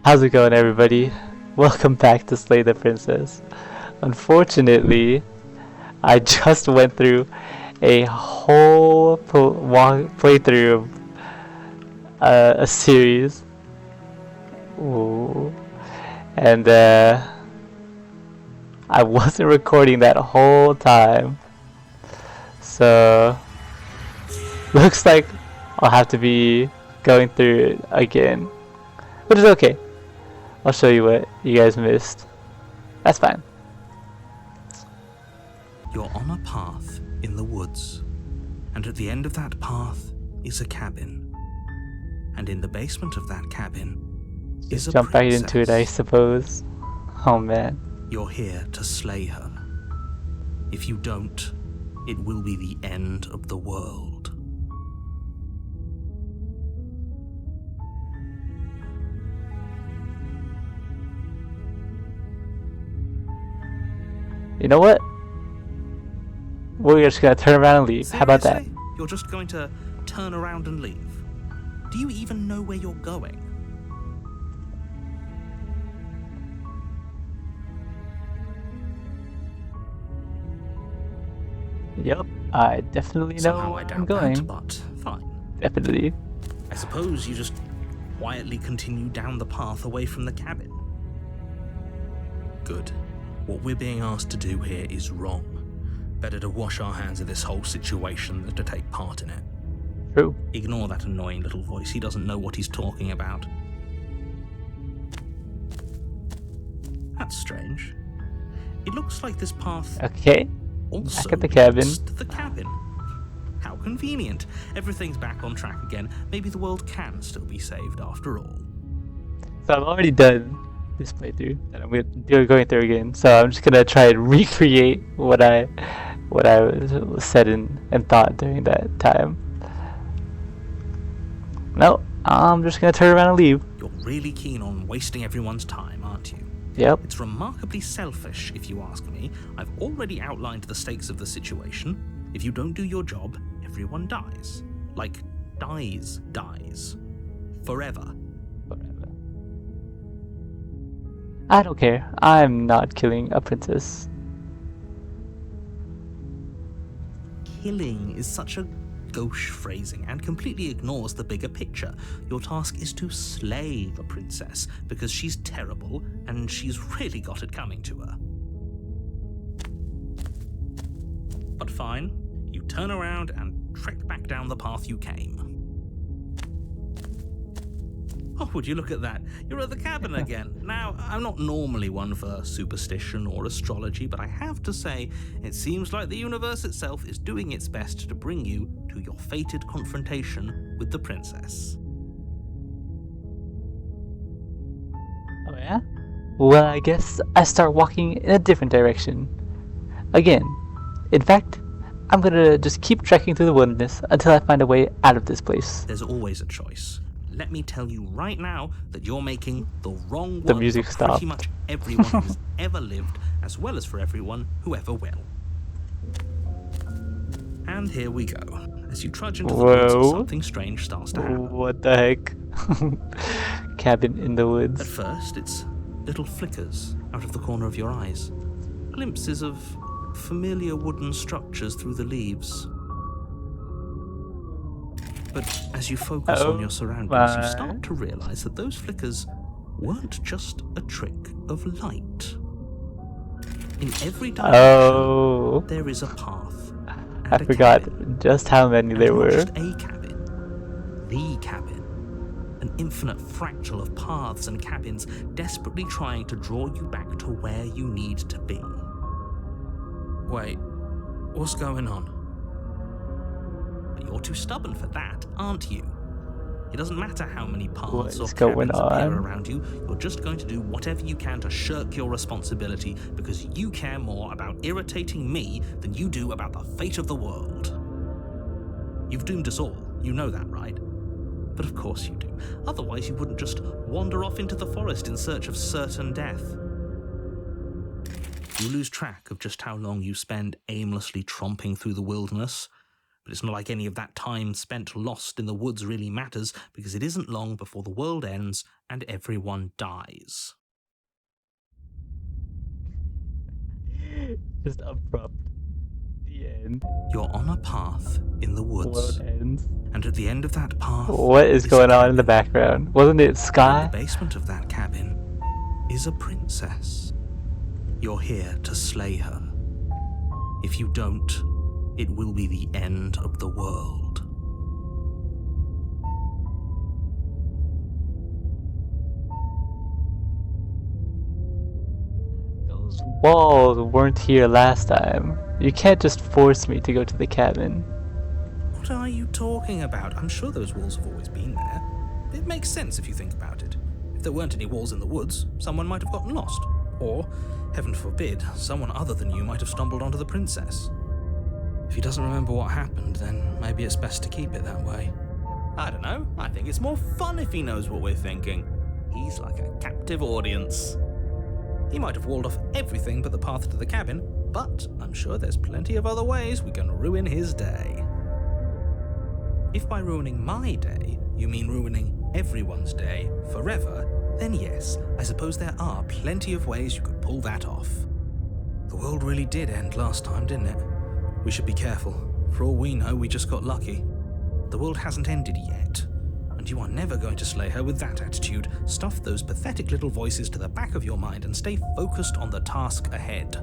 How's it going, everybody? Welcome back to Slay the Princess. Unfortunately, I just went through a whole playthrough of a series. Ooh. And I wasn't recording that whole time. So, looks like I'll have to be going through it again. Which is okay. I'll show you what you guys missed. That's fine. You're on a path in the woods, and at the end of that path is a cabin. And in the basement of that cabin is a Jump right princess. into it, I suppose. Oh man. You're here to slay her. If you don't, it will be the end of the world. You know what? We're just gonna turn around and leave. Seriously? How about that? You're just going to turn around and leave? Do you even know where you're going? Yep, I definitely know Somehow where I doubt I'm going. that, but fine. Definitely. I suppose you just quietly continue down the path away from the cabin. Good. What we're being asked to do here is wrong. Better to wash our hands of this whole situation than to take part in it. True. Ignore that annoying little voice. He doesn't know what he's talking about. That's strange. It looks like this path Okay. also Back at the cabin. leads to the cabin. How convenient. Everything's back on track again. Maybe the world can still be saved after all. So I've already done this playthrough that I'm going through again. So I'm just gonna try and recreate what I was said and thought during that time. No, I'm just gonna turn around and leave. You're really keen on wasting everyone's time, aren't you? Yep. It's remarkably selfish, if you ask me. I've already outlined the stakes of the situation. If you don't do your job, everyone dies. Like, dies. Forever. Whatever. I don't care. I'm not killing a princess. Killing is such a gauche phrasing and completely ignores the bigger picture. Your task is to slay the princess because she's terrible and she's really got it coming to her. But fine, you turn around and trek back down the path you came. Oh, would you look at that? You're at the cabin again. Now, I'm not normally one for superstition or astrology, but I have to say, it seems like the universe itself is doing its best to bring you to your fated confrontation with the princess. Oh yeah? Well, I guess I start walking in a different direction. Again. In fact, I'm gonna just keep trekking through the wilderness until I find a way out of this place. There's always a choice. Let me tell you right now that you're making the wrong one The music for stopped. pretty much everyone who's ever lived, as well as for everyone who ever will. And here we go. As you trudge into the woods, Whoa. something strange starts to happen. What the heck? Cabin in the At woods. first, it's little flickers out of the corner of your eyes. Glimpses of familiar wooden structures through the leaves. But as you focus on your surroundings, you start to realize that those flickers weren't just a trick of light. In every direction, there is a path. I forgot just how many there were. Not just a cabin. The cabin. An infinite fractal of paths and cabins desperately trying to draw you back to where you need to be. Wait, what's going on? But you're too stubborn for that, aren't you? It doesn't matter how many paths or cabins appear around you, you're just going to do whatever you can to shirk your responsibility because you care more about irritating me than you do about the fate of the world. You've doomed us all, you know that, right? But of course you do. Otherwise you wouldn't just wander off into the forest in search of certain death. You lose track of just how long you spend aimlessly tromping through the wilderness, But it's not like any of that time spent lost in the woods really matters, because it isn't long before the world ends and everyone dies. Just abrupt. The end. You're on a path in the woods, World ends. and at the end of that path, What is a going on in the cabin. background? Wasn't it In sky? the basement of that cabin is a princess. You're here to slay her. If you don't, it will be the end of the world. Those walls weren't here last time. You can't just force me to go to the cabin. What are you talking about? I'm sure those walls have always been there. It makes sense if you think about it. If there weren't any walls in the woods, someone might have gotten lost. Or, heaven forbid, someone other than you might have stumbled onto the princess. If he doesn't remember what happened, then maybe it's best to keep it that way. I don't know. I think it's more fun if he knows what we're thinking. He's like a captive audience. He might have walled off everything but the path to the cabin, but I'm sure there's plenty of other ways we can ruin his day. If by ruining my day, you mean ruining everyone's day forever, then yes, I suppose there are plenty of ways you could pull that off. The world really did end last time, didn't it? We should be careful. For all we know, we just got lucky. The world hasn't ended yet, and you are never going to slay her with that attitude. Stuff those pathetic little voices to the back of your mind and stay focused on the task ahead.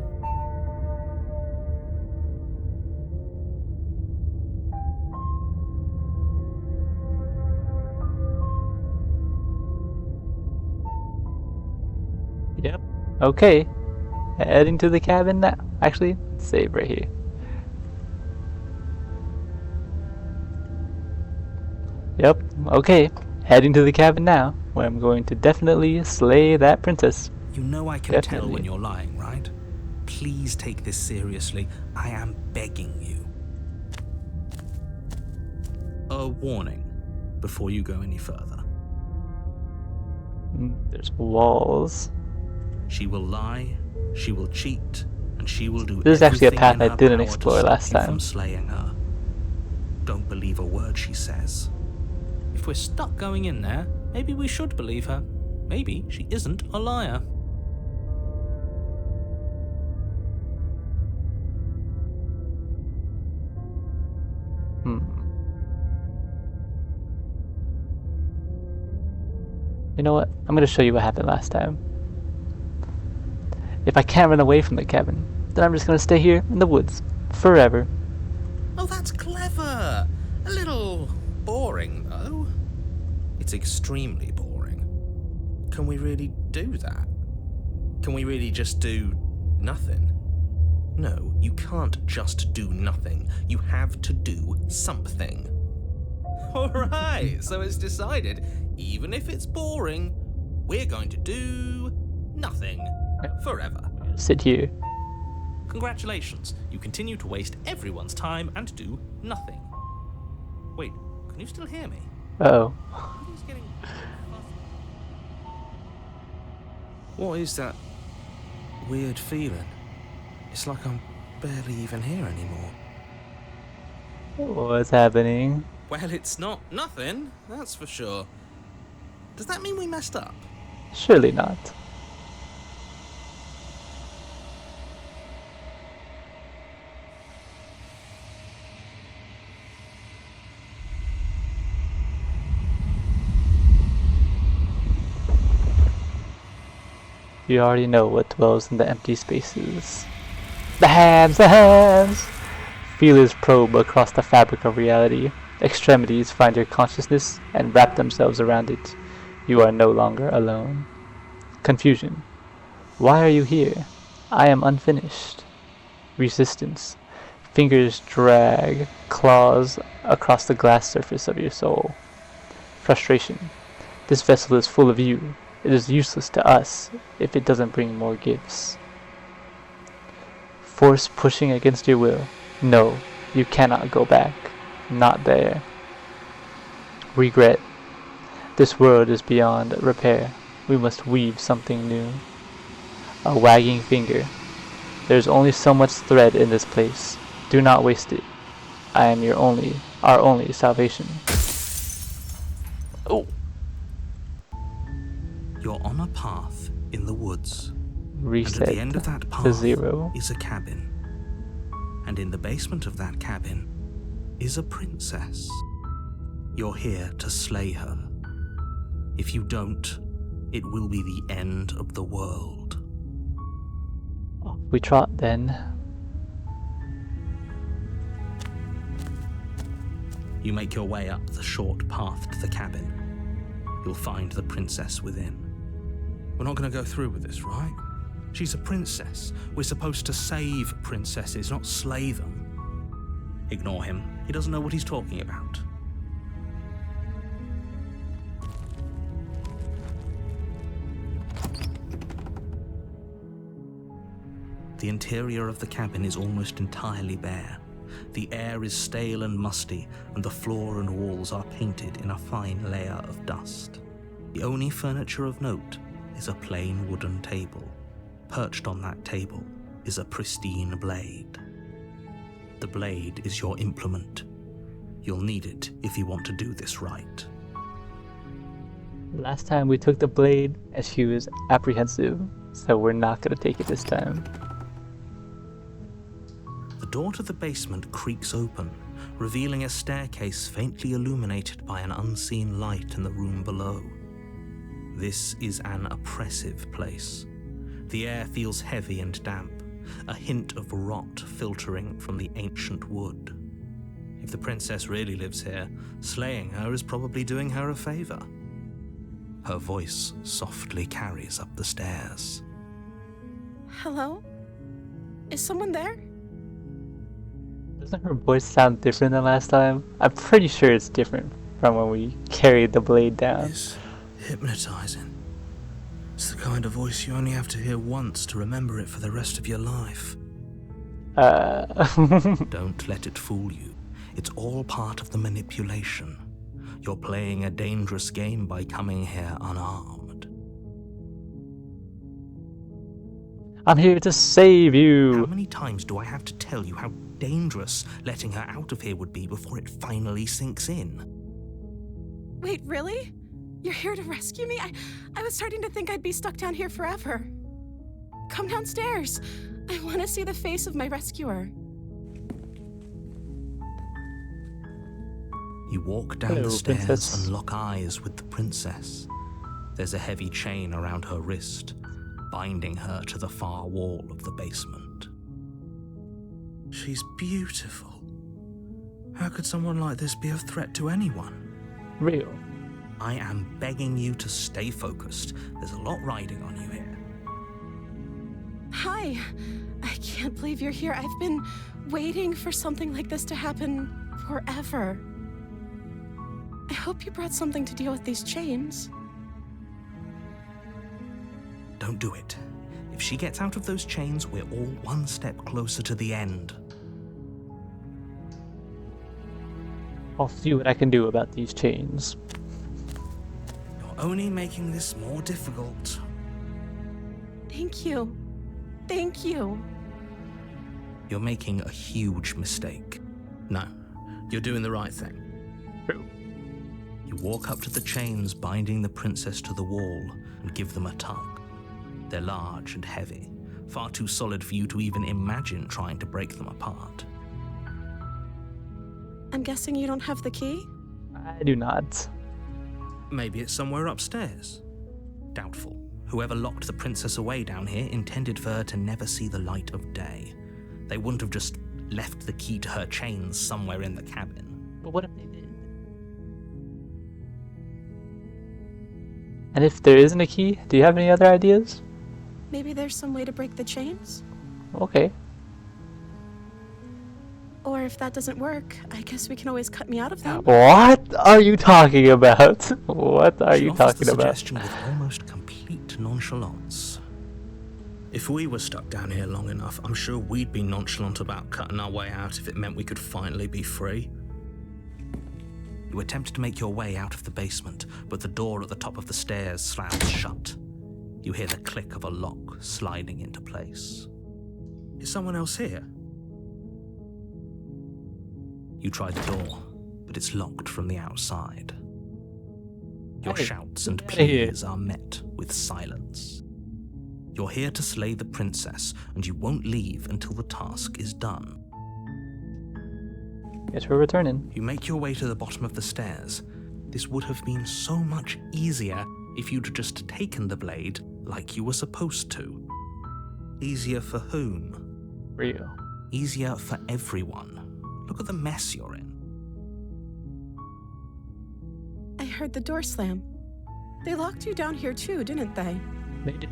Yep. Okay. Heading to the cabin now. Actually, save right here. Yep. Okay. Heading to the cabin now, where I'm going to definitely slay that princess. You know I can tell when you're lying, right? Please take this seriously. I am begging you. A warning before you go any further. There's walls. She will lie, she will cheat, and she will do This is actually a everything path in I her didn't power to explore stop last you time. from slaying her. Don't believe a word she says. If we're stuck going in there, maybe we should believe her. Maybe she isn't a liar. You know what? I'm gonna show you what happened last time. If I can't run away from the cabin, then I'm just gonna stay here in the woods forever. Oh, that's clever! A little boring, though. It's extremely boring. Can we really do that? Can we really just do nothing? No, you can't just do nothing. You have to do something. Alright, so it's decided. Even if it's boring, we're going to do nothing. Forever. Sit here. Congratulations, you continue to waste everyone's time and do nothing. Wait, can you still hear me? Uh-oh. Who's getting... What is that weird feeling? It's like I'm barely even here anymore. What's happening? Well, it's not nothing, that's for sure. Does that mean we messed up? Surely not. You already know what dwells in the empty spaces. The hands! The hands! Feelers probe across the fabric of reality. Extremities find your consciousness and wrap themselves around it. You are no longer alone. Confusion. Why are you here? I am unfinished. Resistance. Fingers drag claws across the glass surface of your soul. Frustration. This vessel is full of you. It is useless to us if it doesn't bring more gifts. Force pushing against your will. No, you cannot go back. Not there. Regret. This world is beyond repair. We must weave something new. A wagging finger. There's only so much thread in this place. Do not waste it. I am our only salvation. Oh, You're on a path in the woods, and at reset the end of that to path 0. is a cabin. And in the basement of that cabin is a princess. You're here to slay her. If you don't, it will be the end of the world. Off we trot then. You make your way up the short path to the cabin. You'll find the princess within. We're not going to go through with this, right? She's a princess. We're supposed to save princesses, not slay them. Ignore him. He doesn't know what he's talking about. The interior of the cabin is almost entirely bare. The air is stale and musty, and the floor and walls are painted in a fine layer of dust. The only furniture of note is a plain wooden table. Perched on that table is a pristine blade. The blade is your implement. You'll need it if you want to do this right. Last time we took the blade and she was apprehensive, so we're not gonna take it this time. The door to the basement creaks open, revealing a staircase faintly illuminated by an unseen light in the room below. This is an oppressive place. The air feels heavy and damp, a hint of rot filtering from the ancient wood. If the princess really lives here, slaying her is probably doing her a favor. Her voice softly carries up the stairs. Hello? Is someone there? Doesn't her voice sound different than last time? I'm pretty sure it's different from when we carried the blade down. It's hypnotizing. It's the kind of voice you only have to hear once to remember it for the rest of your life. Don't let it fool you. It's all part of the manipulation. You're playing a dangerous game by coming here unarmed. I'm here to save How you! many times do I have to tell you how dangerous letting her out of here would be before it finally sinks in? Wait, really? You're here to rescue me? I was starting to think I'd be stuck down here forever. Come downstairs. I want to see the face of my rescuer. You walk down Hello, the stairs princess. and lock eyes with the princess. There's a heavy chain around her wrist, binding her to the far wall of the basement. She's beautiful. How could someone like this be a threat to anyone? Real. I am begging you to stay focused. There's a lot riding on you here. Hi. I can't believe you're here. I've been waiting for something like this to happen forever. I hope you brought something to deal with these chains. Don't do it. If she gets out of those chains, we're all one step closer to the end. I'll see what I can do about these chains. You're only making this more difficult. Thank you. Thank you. You're making a huge mistake. No, you're doing the right thing. True. You walk up to the chains binding the princess to the wall and give them a tug. They're large and heavy, far too solid for you to even imagine trying to break them apart. I'm guessing you don't have the key? I do not. Maybe it's somewhere upstairs. Doubtful. Whoever locked the princess away down here intended for her to never see the light of day. They wouldn't have just left the key to her chains somewhere in the cabin. But what if they did? And if there isn't a key, do you have any other ideas? Maybe there's some way to break the chains? Okay. Or if that doesn't work, I guess we can always cut me out of them. What are you talking about? What are She you offers talking the about? suggestion with almost complete nonchalance. If we were stuck down here long enough, I'm sure we'd be nonchalant about cutting our way out if it meant we could finally be free. You attempt to make your way out of the basement, but the door at the top of the stairs slams shut. You hear the click of a lock sliding into place. Is someone else here? You try the door, but it's locked from the outside. Your Hey, shouts and get outta here. pleas are met with silence. You're here to slay the princess, and you won't leave until the task is done. Guess we're returning. You make your way to the bottom of the stairs. This would have been so much easier if you'd just taken the blade like you were supposed to. Easier for whom? For you. Easier for everyone. Look at the mess you're in. I heard the door slam. They locked you down here too, didn't they? They did.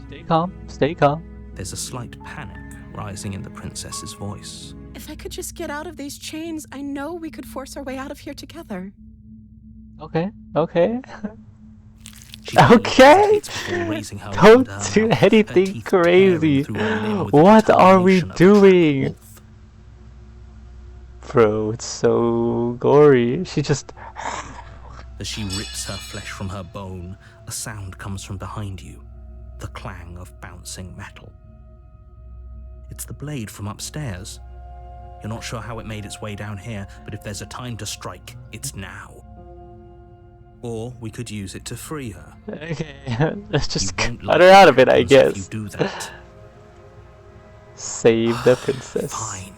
Stay calm. Stay calm. There's a slight panic rising in the princess's voice. If I could just get out of these chains, I know we could force our way out of here together. Okay. Okay. She barely Okay. hesitates before raising her Don't hand, do her anything teeth crazy. tearing through her limb with What the are we determination of a doing? trapped wolf. Bro, it's so gory. She just. As she rips her flesh from her bone, a sound comes from behind you, the clang of bouncing metal. It's the blade from upstairs. You're not sure how it made its way down here, but if there's a time to strike, it's now. Or we could use it to free her. Okay, let's just You won't cut like her out of what it, I happens if guess. you do that. Save the princess. Fine.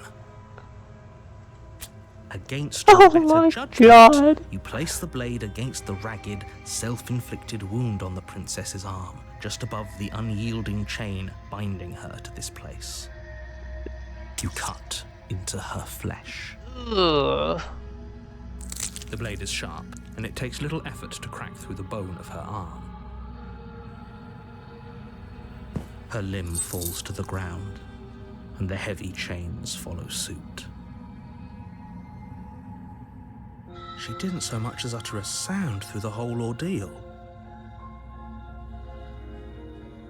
Against your Oh better my judgment, god! you place the blade against the ragged, self-inflicted wound on the princess's arm, just above the unyielding chain binding her to this place. You cut into her flesh. Ugh. The blade is sharp, and it takes little effort to crack through the bone of her arm. Her limb falls to the ground, and the heavy chains follow suit. She didn't so much as utter a sound through the whole ordeal.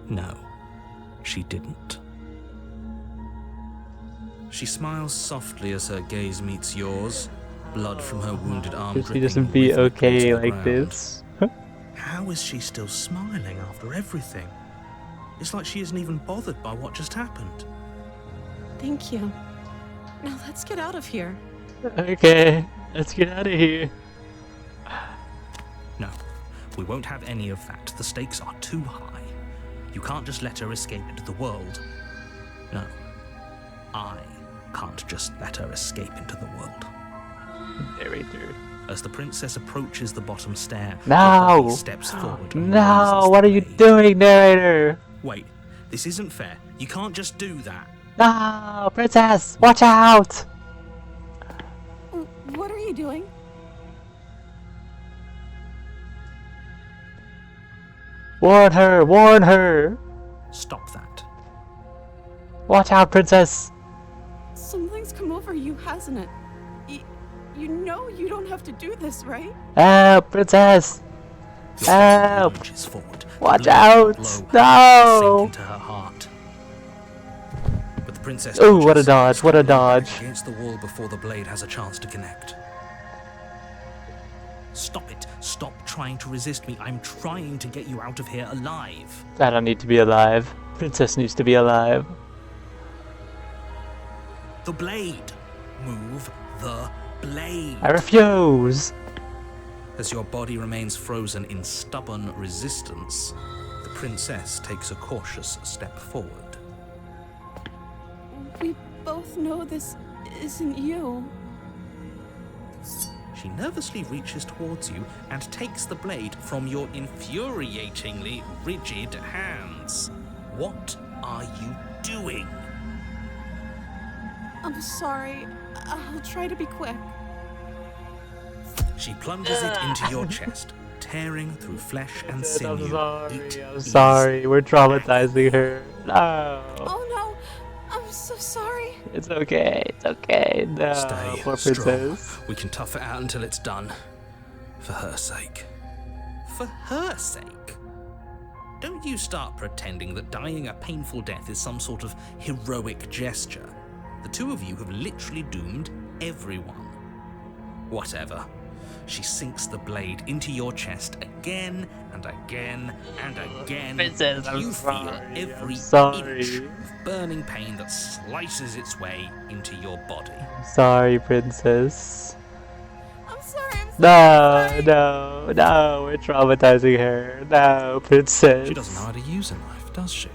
No, she didn't. She smiles softly as her gaze meets yours, blood from her wounded arm Could she dripping just be rhythmically okay to the like ground. this? How is she still smiling after everything? It's like she isn't even bothered by what just happened. Thank you. Now let's get out of here. Okay, let's get out of here. No, we won't have any of that. The stakes are too high. You can't just let her escape into the world. No, I can't just let her escape into the world. Narrator. As the princess approaches the bottom stair, No! the body steps forward and No, raises what the are you blade. doing, narrator? Wait, this isn't fair. You can't just do that. No, princess, watch out! What are you doing? Warn her, warn her! Stop that. Watch out, princess! Something's come over you, hasn't it? You know you don't have to do this, right? Help, princess! Your body Help! lunges forward. Watch The blade out! blow sink No! into her heart. But the princess Ooh, what a dodges, dodge, what a scrambling back dodge. against the wall before the blade has a chance to connect. Stop it. Stop trying to resist me. I'm trying to get you out of here alive. I don't need to be alive. Princess needs to be alive. The blade. Move the blade. I refuse! As your body remains frozen in stubborn resistance, the princess takes a cautious step forward. We both know this isn't you. She nervously reaches towards you and takes the blade from your infuriatingly rigid hands. What are you doing? I'm sorry. I'll try to be quick. She plunges it into your chest, tearing through flesh and sinew. I'm sorry, we're traumatizing her. No! Oh no! I'm so sorry. It's okay, it's okay. No, Stay poor strong. princess. We can tough it out until it's done. For her sake. For her sake? Don't you start pretending that dying a painful death is some sort of heroic gesture. The two of you have literally doomed everyone. Whatever. She sinks the blade into your chest again and again and again. Princess, I'm You sorry, feel every I'm sorry. inch of burning pain that slices its way into your body. Sorry, princess. I'm sorry, I'm sorry. No, we're traumatizing her. No, princess. She doesn't know how to use a knife, does she?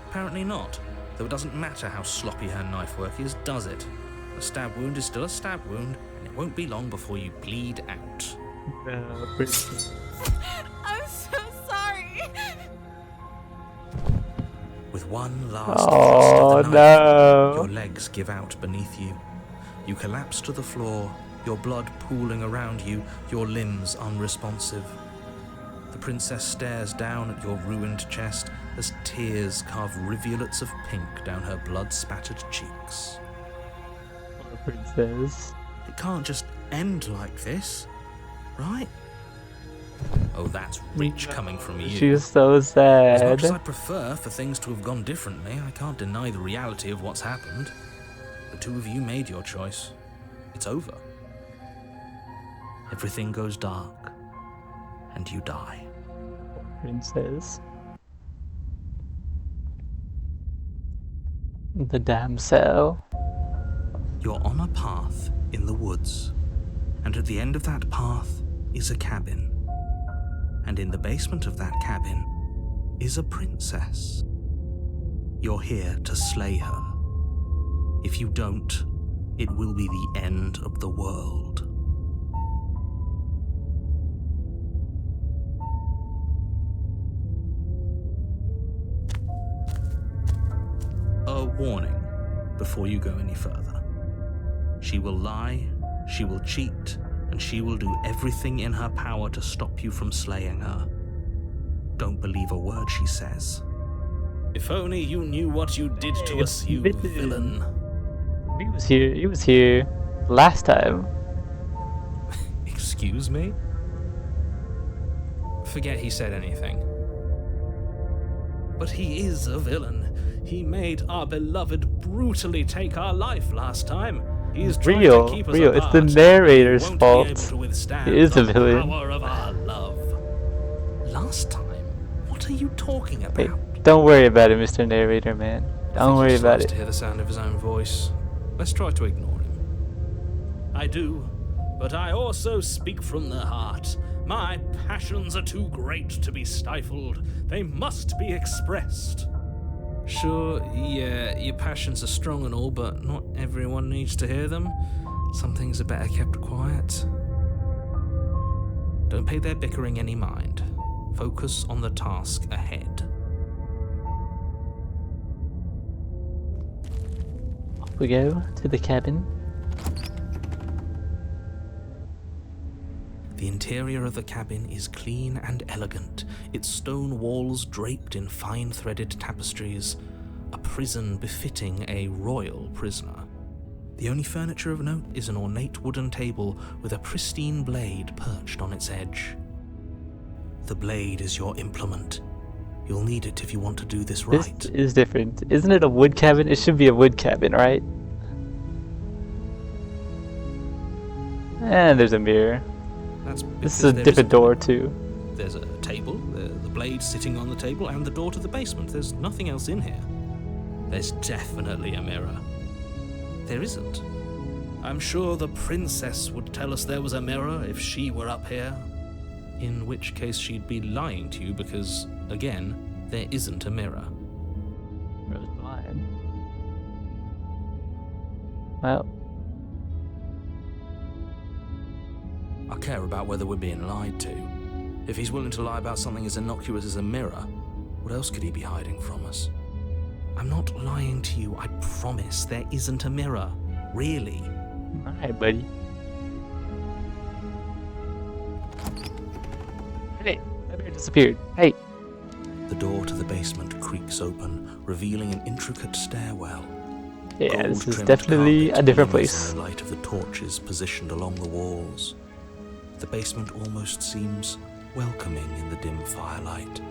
Apparently not, though it doesn't matter how sloppy her knife work is, does it? A stab wound is still a stab wound, and it won't be long before you bleed out. No, princess. I'm so sorry. With one last thrust Oh, of the knife, no. your legs give out beneath you. You collapse to the floor, your blood pooling around you, your limbs unresponsive. The princess stares down at your ruined chest as tears carve rivulets of pink down her blood-spattered cheeks. Poor princess. It can't just end like this, right? Oh, that's rich coming from you. She's so As much as I sad. prefer for things to have gone differently, I can't deny the reality of what's happened. The two of you made your choice. It's over. Everything goes dark, and you die. Princess. The damsel. You're on a path in the woods, and at the end of that path is a cabin. And in the basement of that cabin is a princess. You're here to slay her. If you don't, it will be the end of the world. A warning before you go any further. She will lie, she will cheat, and she will do everything in her power to stop you from slaying her. Don't believe a word she says. If only you knew what you did to us, you villain. He was here last time. Excuse me? Forget he said anything. But he is a villain. He made our beloved brutally take our life last time. He is trying to keep us Real. It's the apart. narrator's He won't be able fault. to withstand He is a the villain. power of our love. Last time? What are you talking about? Hey, don't worry about it, Mr. Narrator, man. Don't worry He about likes it. to hear the sound of his own voice. Let's try to ignore him. I do, but I also speak from the heart. My passions are too great to be stifled. They must be expressed. Sure, yeah, your passions are strong and all, but not everyone needs to hear them. Some things are better kept quiet. Don't pay their bickering any mind. Focus on the task ahead. Off we go to the cabin. The interior of the cabin is clean and elegant, its stone walls draped in fine-threaded tapestries, a prison befitting a royal prisoner. The only furniture of note is an ornate wooden table with a pristine blade perched on its edge. The blade is your implement. You'll need it if you want to do this right. This is different. Isn't it a wood cabin? It should be a wood cabin, right? And there's a mirror. That's This is a because there different isn't door too. There's a table, the blade sitting on the table, and the door to the basement. There's nothing else in here. There's definitely a mirror. There isn't. I'm sure the princess would tell us there was a mirror if she were up here. In which case she'd be lying to you because, again, there isn't a mirror. Rose blind. Well, I care about whether we're being lied to. If he's willing to lie about something as innocuous as a mirror, what else could he be hiding from us? I'm not lying to you, I promise. There isn't a mirror. Really. alright, buddy. Hey, that bear disappeared. Hey. The door to the basement creaks open, revealing an intricate stairwell. Yeah, this is Gold-trimmed definitely a carpet different glimmers place. in the light of the torches positioned along the walls. The basement almost seems welcoming in the dim firelight.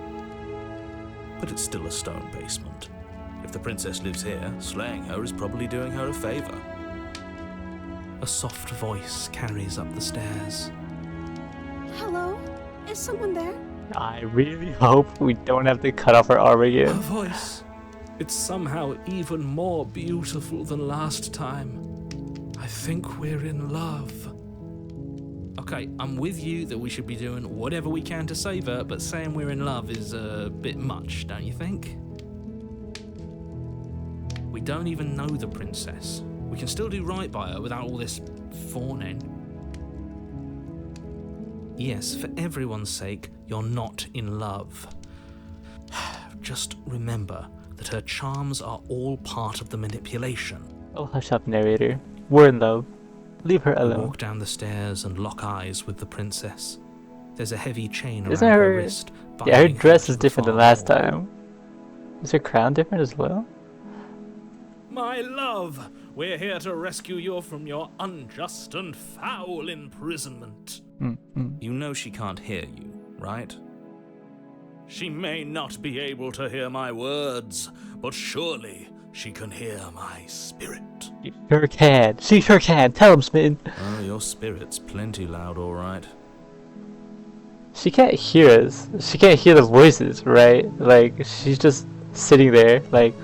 But it's still a stone basement. If the princess lives here, slaying her is probably doing her a favor. A soft voice carries up the stairs. Hello? Is someone there? I really hope we don't have to cut off our arm Her again. voice. It's somehow even more beautiful than last time. I think we're in love. Okay, I'm with you that we should be doing whatever we can to save her, but saying we're in love is a bit much, don't you think? We don't even know the princess. We can still do right by her without all this fawning. Yes, for everyone's sake, you're not in love. Just remember that her charms are all part of the manipulation. Oh, hush up, narrator. We're in love. Leave her You alone. walk down the stairs and lock eyes with the princess. There's a heavy chain around Isn't her her... wrist. Yeah, her binding dress to is the different than far last wall. time. Is her crown different as well? My love, we're here to rescue you from your unjust and foul imprisonment. You know she can't hear you, right? She may not be able to hear my words, but surely she can hear my spirit. She sure can. She sure can. Tell him, Smitten. Oh, your spirit's plenty loud, all right. She can't hear us. She can't hear the voices, right? Like, she's just sitting there, like,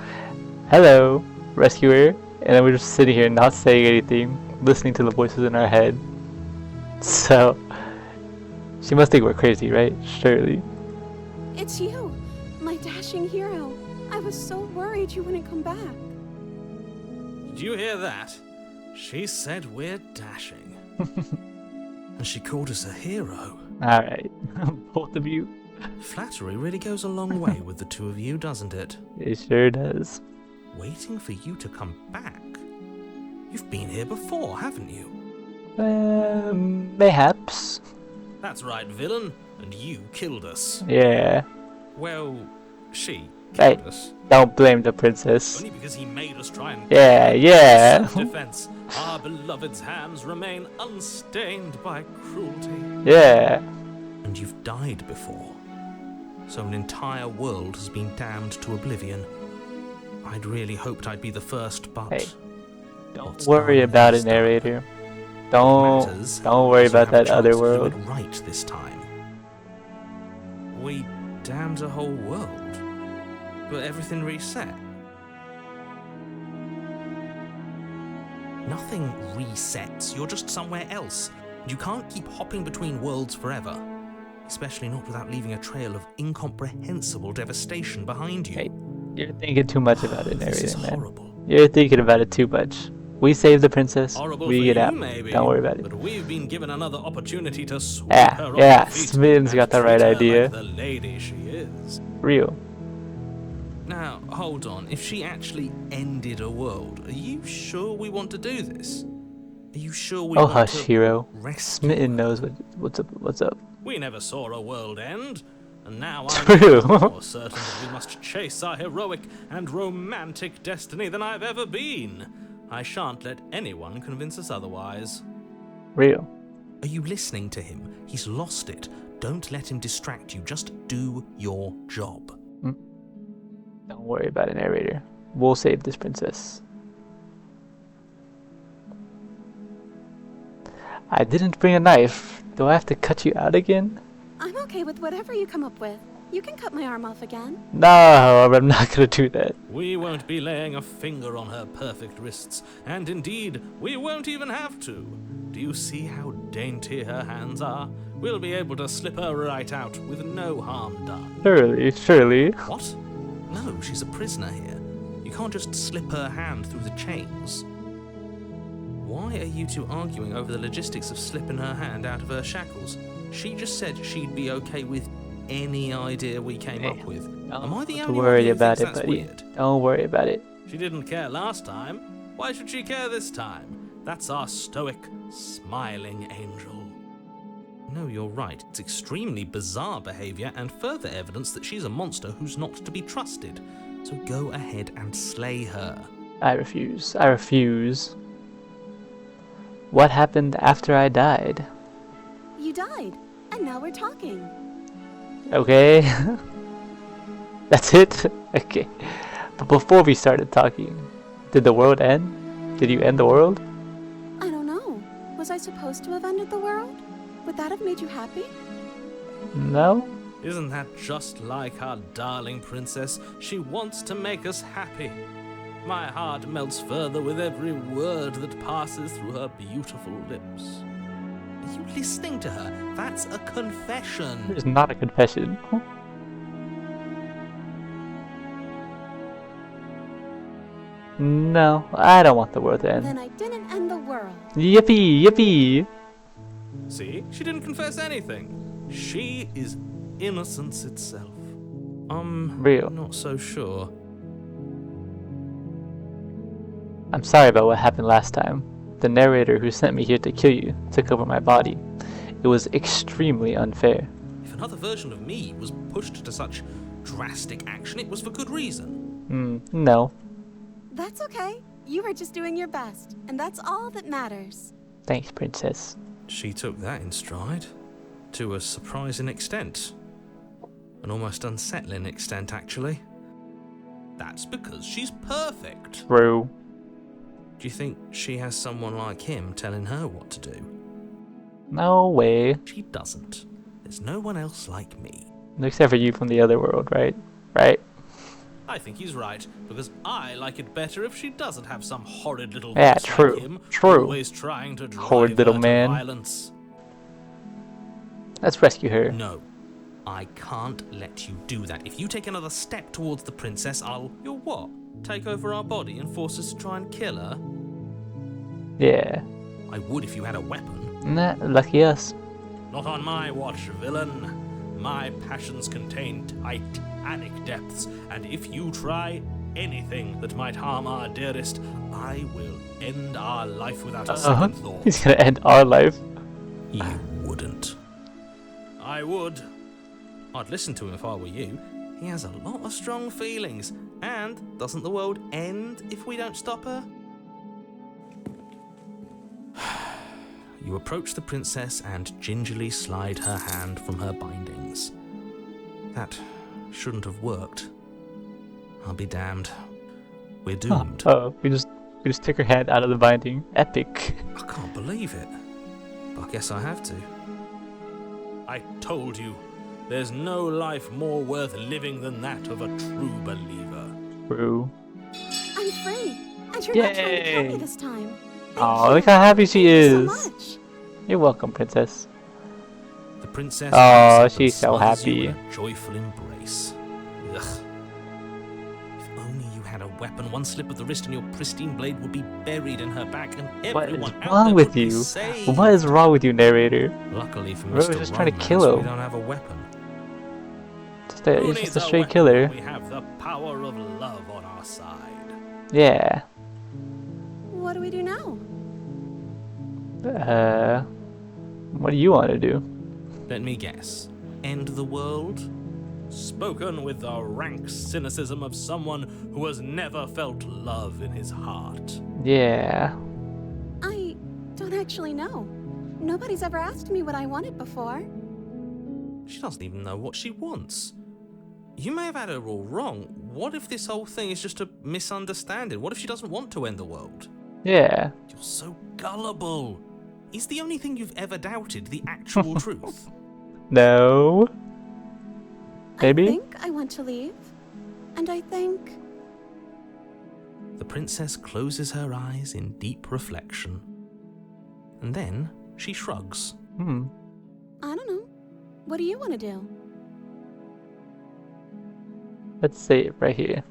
hello, rescuer. And then we're just sitting here not saying anything, listening to the voices in our head. So, she must think we're crazy, right? Surely. It's you, my dashing hero. I was so worried you wouldn't come back. Did you hear that? She said we're dashing. And she called us a hero. Alright. Both of you. Flattery really goes a long way with the two of you, doesn't it? It sure does. Waiting for you to come back? You've been here before, haven't you? Mayhaps. That's right, villain. And you killed us. Yeah. Well, she Hey, killed us. don't blame the princess. Only because he made us try and Yeah. self-defense. Our beloved's hands remain unstained by cruelty. Yeah. And you've died before. So an entire world has been damned to oblivion. I'd really hoped I'd be the first, but... Hey, don't what's worry done about is it, done. narrator. What matters Don't worry is you about have a that other chance to do world. it right this time. We damned a whole world, but everything reset. Nothing resets. You're just somewhere else. You can't keep hopping between worlds forever, especially not without leaving a trail of incomprehensible devastation behind you. Hey, you're thinking too much about it, This is narrator, man. horrible. You're thinking about it too much. We save the princess. Horrible We for get you, out. maybe, Don't worry about it. But we've been given another opportunity to sweep Yeah, her off yeah, her feet Smitten's and got the right treat her idea. like the lady she is. Real. Now, hold on. If she actually ended a world, are you sure we want to do this? Are you sure we Oh, want hush, to hero. rescue Smitten her? knows what's up. What's up? We never saw a world end, and now True. I'm more certain that we must chase our heroic and romantic destiny than I've ever been. I shan't let anyone convince us otherwise. Real. Are you listening to him? He's lost it. Don't let him distract you. Just do your job. Don't worry about it, narrator. We'll save this princess. I didn't bring a knife. Do I have to cut you out again? I'm okay with whatever you come up with. You can cut my arm off again. No, I'm not gonna do that. We won't be laying a finger on her perfect wrists, and indeed, we won't even have to. Do you see how dainty her hands are? We'll be able to slip her right out with no harm done. Surely. What? No, she's a prisoner here. You can't just slip her hand through the chains. Why are you two arguing over the logistics of slipping her hand out of her shackles? She just said she'd be okay with any idea we came up with. Am I the Don't only one worry who about thinks it, that's buddy. weird? Don't worry about it. She didn't care last time. Why should she care this time? That's our stoic, smiling angel. No, you're right. It's extremely bizarre behavior and further evidence that she's a monster who's not to be trusted. So go ahead and slay her. I refuse. I refuse. What happened after I died? You died, and now we're talking. Okay. That's it? Okay. But before we started talking, did the world end? Did you end the world? I don't know. Was I supposed to have ended the world? Would that have made you happy? No? Isn't that just like our darling princess? She wants to make us happy. My heart melts further with every word that passes through her beautiful lips. Are you listening to her? That's a confession. It's not a confession. No, I don't want the world to end. Then I didn't end the world. Yippee! Yippee! See? She didn't confess anything. She is innocence itself. Real. Not so sure. I'm sorry about what happened last time. The narrator who sent me here to kill you took over my body. It was extremely unfair. If another version of me was pushed to such drastic action, it was for good reason. No. That's okay. You were just doing your best, and that's all that matters. Thanks, princess. She took that in stride. To a surprising extent. An almost unsettling extent, actually. That's because she's perfect. True. Do you think she has someone like him telling her what to do? No way. She doesn't. There's no one else like me. Except for you from the other world, right? Right? I think he's right, because I like it better if she doesn't have some horrid little Yeah, voice true. like him, True. always trying to drive Horrid little her man. to violence. Let's rescue her. No, I can't let you do that. If you take another step towards the princess, You'll what? Take over our body and force us to try and kill her? Yeah. I would if you had a weapon. Nah, lucky us. Not on my watch, villain. My passions contain titanic depths, and if you try anything that might harm our dearest, I will end our life without a second thought. He's gonna end our life. You wouldn't. I would. I'd listen to him if I were you. He has a lot of strong feelings. And doesn't the world end if we don't stop her? You approach the princess and gingerly slide her hand from her bindings. That shouldn't have worked. I'll be damned. We're doomed. Oh, we just took her hand out of the binding. Epic. I can't believe it. But I guess I have to. I told you, there's no life more worth living than that of a true believer. True. I'm free, and you're not trying to kill me Yay. this time. Oh, look how happy she Thank you is. so much. You're welcome, princess. The princess Oh, looks up and she's so smothers you happy. in a joyful embrace. Ugh. If only you had a weapon, one slip of the wrist and your pristine blade would be buried in her back, and What is everyone out wrong there with would be you? saved. What is wrong with you, narrator? Luckily for Bro, Mr. we're just trying to Romance, kill we him. don't have a weapon. He's Who just needs a our straight weapon killer. when we have the power of love on our side. Yeah. What do we do now? What do you want to do? Let me guess. End the world? Spoken with the rank cynicism of someone who has never felt love in his heart. Yeah. I don't actually know. Nobody's ever asked me what I wanted before. She doesn't even know what she wants. You may have had her all wrong. What if this whole thing is just a misunderstanding? What if she doesn't want to end the world? Yeah. You're so gullible. Is the only thing you've ever doubted the actual truth? No. Maybe? I think I want to leave. And I think... The princess closes her eyes in deep reflection. And then she shrugs. I don't know. What do you want to do? Let's say it right here.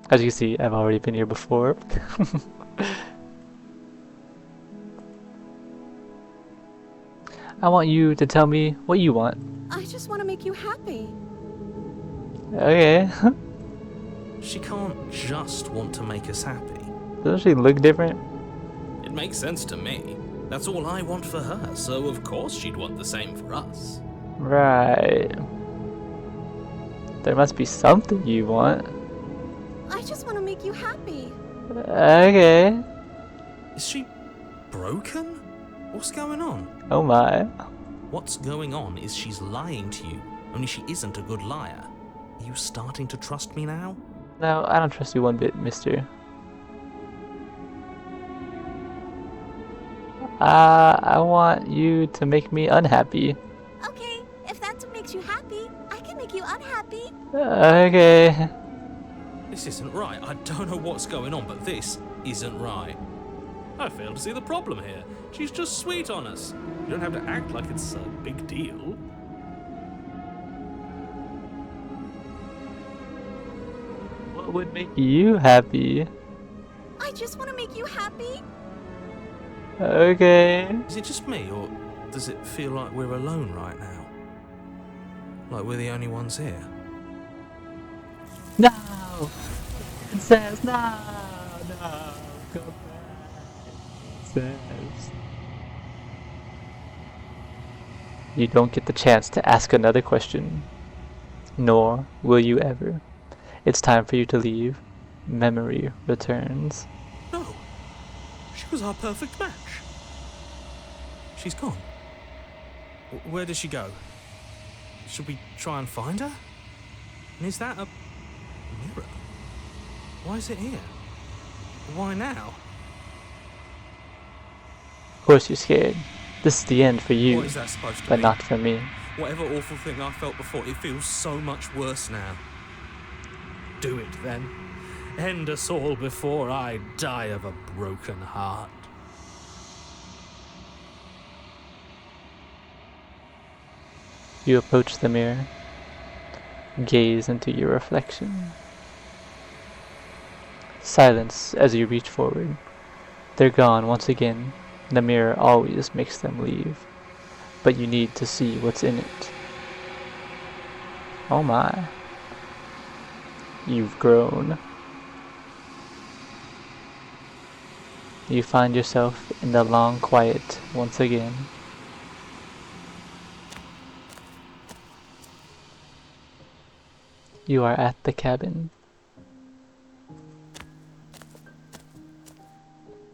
As you can see, I've already been here before. I want you to tell me what you want. I just want to make you happy. Okay. She can't just want to make us happy. Doesn't she look different? It makes sense to me. That's all I want for her, so of course she'd want the same for us. Right. There must be something you want. I just want to make you happy. Okay. Is she broken? What's going on? Oh my. What's going on is she's lying to you, only she isn't a good liar. Are you starting to trust me now? No, I don't trust you one bit, mister. I want you to make me unhappy. Okay, if that's what makes you happy, I can make you unhappy. Okay. This isn't right. I don't know what's going on, but this isn't right. I fail to see the problem here. She's just sweet on us. You don't have to act like it's a big deal. What would make you happy? I just want to make you happy. Okay. Is it just me, or does it feel like we're alone right now? Like we're the only ones here? No! Princess, no! No! Go back. Princess. You don't get the chance to ask another question. Nor will you ever. It's time for you to leave. Memory returns. No. She was our perfect match. She's gone. Where does she go? Should we try and find her? And is that a mirror? Why is it here? Why now? Of course you're scared. This is the end for you, What is that supposed to but be? not for me. Whatever awful thing I felt before, it feels so much worse now. Do it then. End us all before I die of a broken heart. You approach the mirror. Gaze into your reflection. Silence as you reach forward. They're gone once again. The mirror always makes them leave. But you need to see what's in it. Oh my. You've grown. You find yourself in the long quiet once again. You are at the cabin.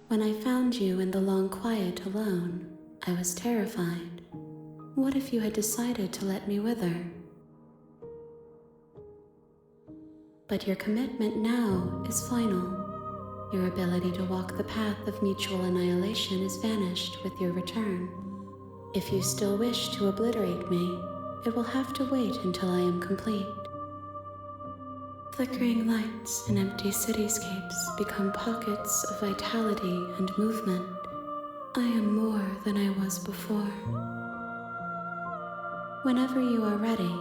When I found you in the long quiet alone, I was terrified. What if you had decided to let me wither? But your commitment now is final. Your ability to walk the path of mutual annihilation is vanished with your return. If you still wish to obliterate me, it will have to wait until I am complete. Flickering lights and empty cityscapes become pockets of vitality and movement. I am more than I was before. Whenever you are ready,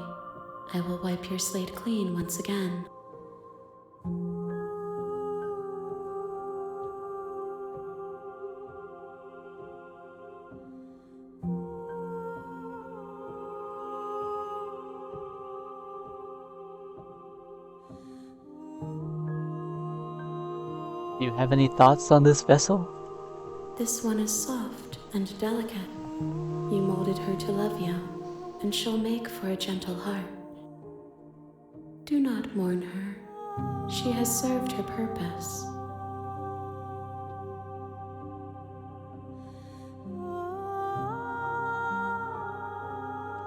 I will wipe your slate clean once again. Do you have any thoughts on this vessel? This one is soft and delicate. You molded her to love you, and she'll make for a gentle heart. Do not mourn her. She has served her purpose.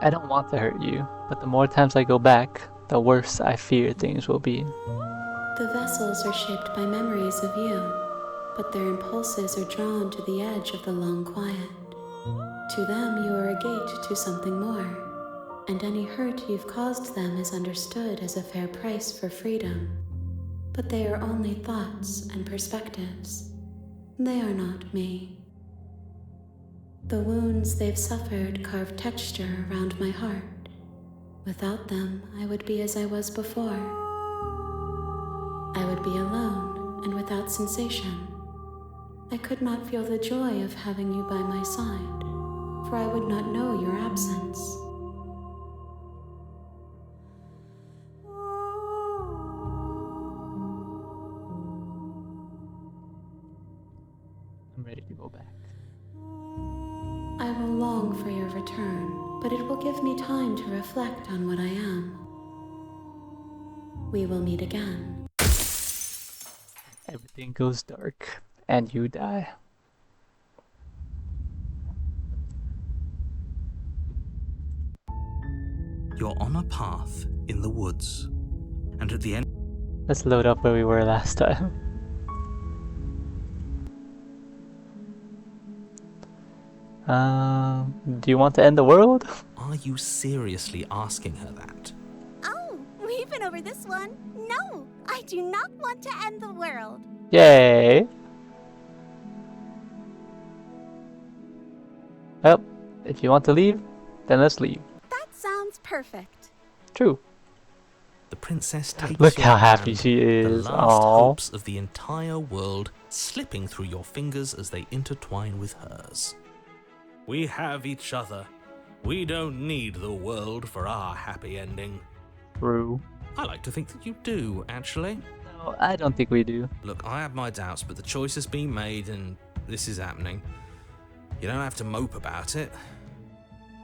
I don't want to hurt you, but the more times I go back, the worse I fear things will be. The vessels are shaped by memories of you, but their impulses are drawn to the edge of the long quiet. To them, you are a gate to something more, and any hurt you've caused them is understood as a fair price for freedom. But they are only thoughts and perspectives. They are not me. The wounds they've suffered carve texture around my heart. Without them, I would be as I was before. I would be alone and without sensation. I could not feel the joy of having you by my side, for I would not know your absence. I'm ready to go back. I will long for your return, but it will give me time to reflect on what I am. We will meet again. Everything goes dark, and you die. You're on a path in the woods, and at the end Let's load up where we were last time. Do you want to end the world? Are you seriously asking her that? Oh, we've been over this one. No, I do not want to end the world. Yay! Well, if you want to leave, then let's leave. That sounds perfect. True. The princess takes Look your how happy hand, she is. the last Aww. hopes of the entire world slipping through your fingers as they intertwine with hers. We have each other. We don't need the world for our happy ending. True. I like to think that you do, actually. No, I don't think we do. Look, I have my doubts, but the choice has been made and this is happening. You don't have to mope about it.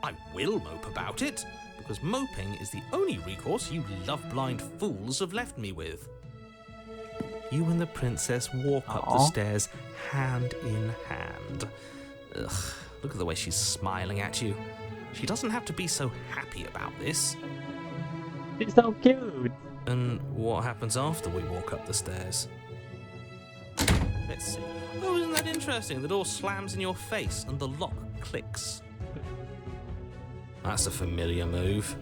I will mope about it, because moping is the only recourse you love-blind fools have left me with. You and the princess walk up the Aw. stairs hand in hand. Ugh, look at the way she's smiling at you. She doesn't have to be so happy about this. She's so cute. And what happens after we walk up the stairs? Let's see. Oh, isn't that interesting? The door slams in your face and the lock clicks. That's a familiar move.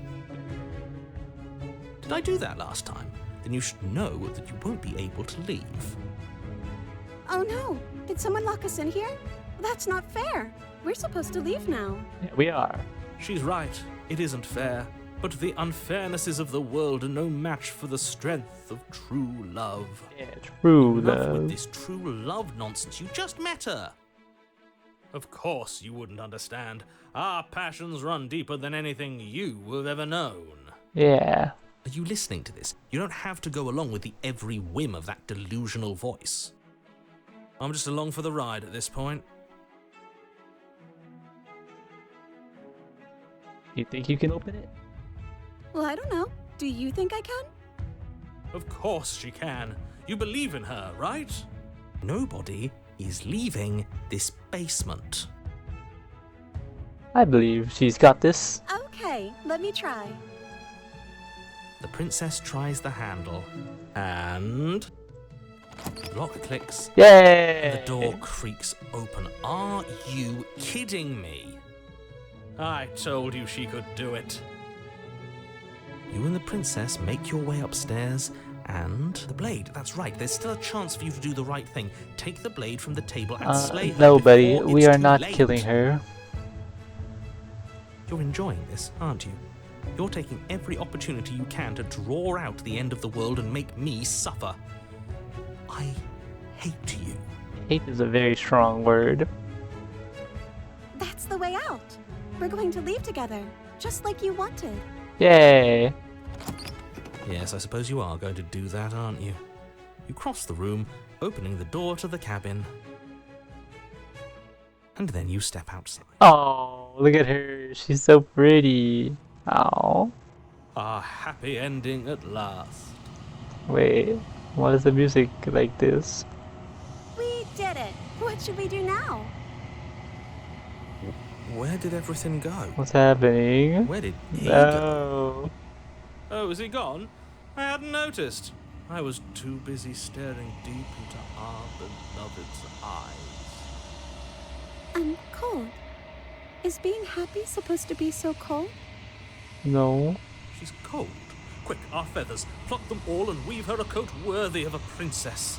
Did I do that last time? Then you should know that you won't be able to leave. Oh no! Did someone lock us in here? That's not fair. We're supposed to leave now. Yeah, we are. She's right. It isn't fair. But the unfairnesses of the world are no match for the strength of true love. Yeah, true Enough with love. this true love nonsense. You just met her. Of course you wouldn't understand. Our passions run deeper than anything you have ever known. Yeah. Are you listening to this? You don't have to go along with the every whim of that delusional voice. I'm just along for the ride at this point. You think you can open it? Well, I don't know. Do you think I can? Of course she can. You believe in her, right? Nobody is leaving this basement. I believe she's got this. Okay, let me try. The princess tries the handle, and the lock clicks, Yay! and the door creaks open. Are you kidding me? I told you she could do it. You and the princess make your way upstairs, and the blade, that's right, there's still a chance for you to do the right thing. Take the blade from the table and slay her No, buddy, before we it's are too not late. killing her. You're enjoying this, aren't you? You're taking every opportunity you can to draw out the end of the world and make me suffer. I hate you. Hate is a very strong word. That's the way out. We're going to leave together, just like you wanted. Yay! Yes, I suppose you are going to do that, aren't you? You cross the room, opening the door to the cabin. And then you step outside. Oh, look at her. She's so pretty. Oh. A happy ending at last. Wait, why is the music like this? We did it. What should we do now? Where did everything go? What's happening? Where did he go? No. Oh, is he gone? I hadn't noticed. I was too busy staring deep into our beloved's eyes. I'm cold. Is being happy supposed to be so cold? No. She's cold. Quick, our feathers. Pluck them all and weave her a coat worthy of a princess.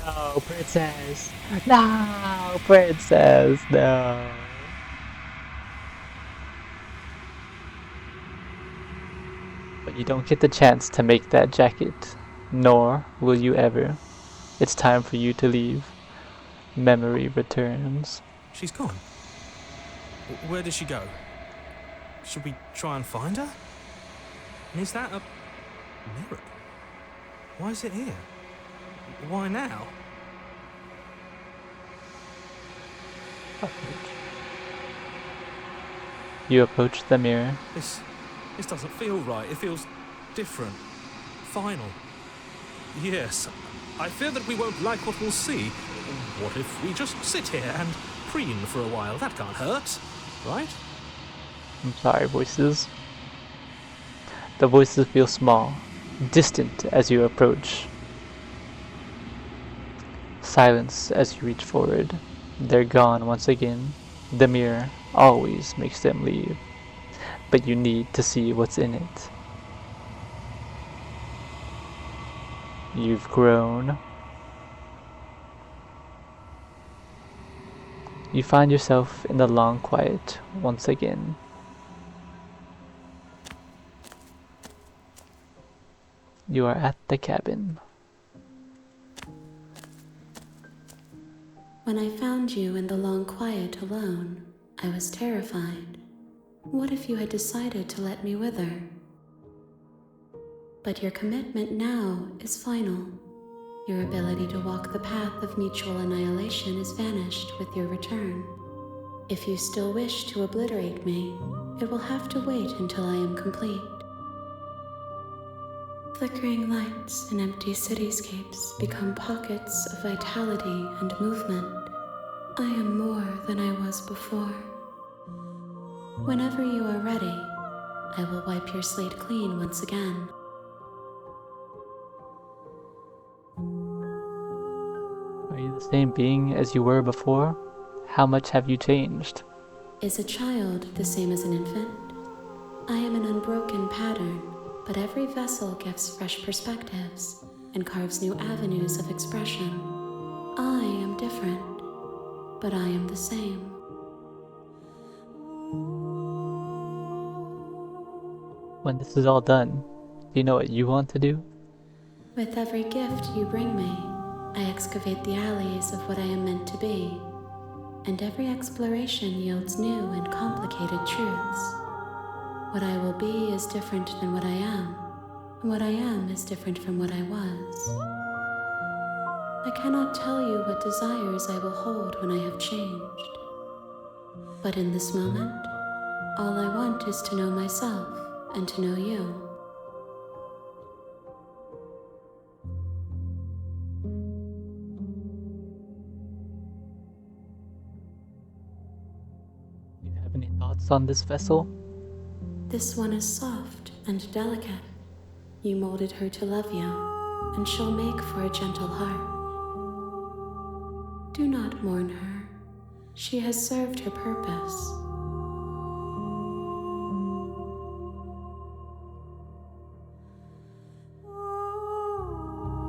No, princess. No, princess. No. But you don't get the chance to make that jacket, nor will you ever. It's time for you to leave. Memory returns. She's gone. Where did she go? Should we try and find her? And is that a mirror? Why is it here? Why now? You approach the mirror. This doesn't feel right. It feels different. Final. Yes. I fear that we won't like what we'll see. What if we just sit here and preen for a while? That can't hurt, right? I'm sorry, voices. The voices feel small, distant as you approach. Silence as you reach forward. They're gone once again. The mirror always makes them leave, but you need to see what's in it. You've grown. You find yourself in the long quiet once again. You are at the cabin. When I found you in the long quiet alone, I was terrified. What if you had decided to let me wither? But your commitment now is final. Your ability to walk the path of mutual annihilation is vanished with your return. If you still wish to obliterate me, it will have to wait until I am complete. Flickering lights in empty cityscapes become pockets of vitality and movement. I am more than I was before. Whenever you are ready, I will wipe your slate clean once again. Are you the same being as you were before? How much have you changed? Is a child the same as an infant? I am an unbroken pattern, but every vessel gives fresh perspectives and carves new avenues of expression. I am different, but I am the same. When this is all done, do you know what you want to do? With every gift you bring me, I excavate the alleys of what I am meant to be, and every exploration yields new and complicated truths. What I will be is different than what I am, and what I am is different from what I was. I cannot tell you what desires I will hold when I have changed. But in this moment, all I want is to know myself and to know you. Do you have any thoughts on this vessel? This one is soft and delicate. You molded her to love you, and she'll make for a gentle heart. Do not mourn her. She has served her purpose.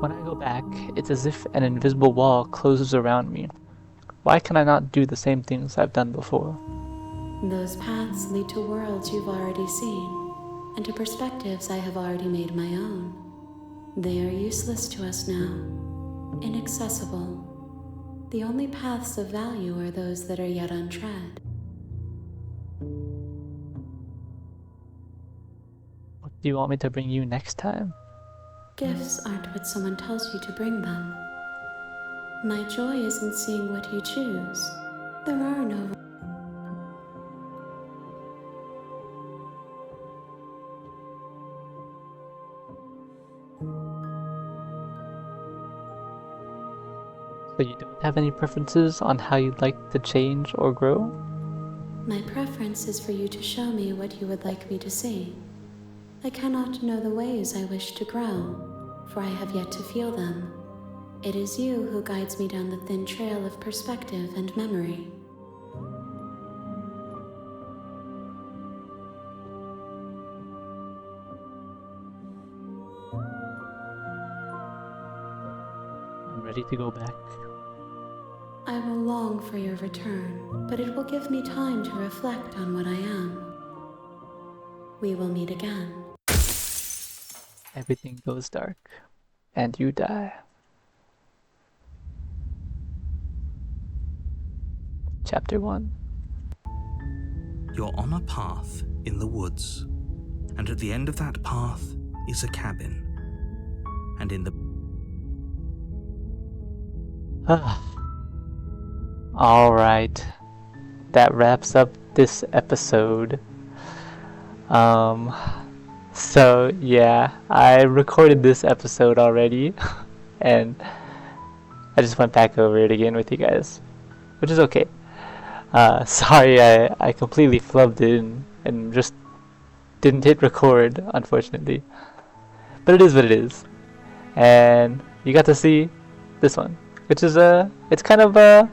When I go back, it's as if an invisible wall closes around me. Why can I not do the same things I've done before? Those paths lead to worlds you've already seen, and to perspectives I have already made my own. They are useless to us now, inaccessible. The only paths of value are those that are yet untread. What do you want me to bring you next time? Gifts aren't what someone tells you to bring them. My joy is in seeing what you choose. There are no... So you don't have any preferences on how you'd like to change or grow? My preference is for you to show me what you would like me to see. I cannot know the ways I wish to grow, for I have yet to feel them. It is you who guides me down the thin trail of perspective and memory. I'm ready to go back. I will long for your return, but it will give me time to reflect on what I am. We will meet again. Everything goes dark, and you die. Chapter 1. You're on a path in the woods, and at the end of that path is a cabin. And in the... Alright, that wraps up this episode. So yeah, I recorded this episode already, and I just went back over it again with you guys, which is okay. Sorry, I completely flubbed it and just didn't hit record, unfortunately. But it is what it is. And you got to see this one, which is it's kind of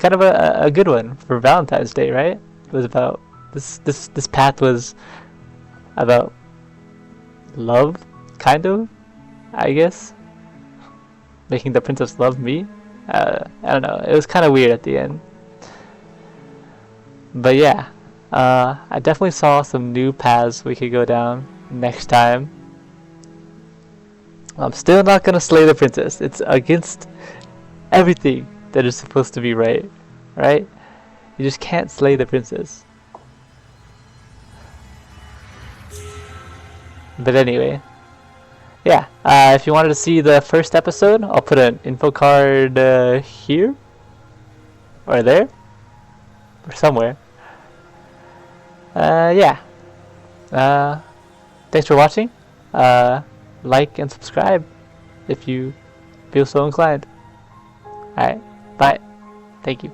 kind of a good one for Valentine's Day, right? It was about this path was about love, kind of, I guess. Making the princess love me. I don't know. It was kind of weird at the end. But yeah, I definitely saw some new paths we could go down next time. I'm still not gonna slay the princess. It's against everything that is supposed to be right? You just can't slay the princess. But anyway, yeah, if you wanted to see the first episode, I'll put an info card here, or there, or somewhere. Yeah. Thanks for watching. Like and subscribe if you feel so inclined. Alright, bye. Thank you.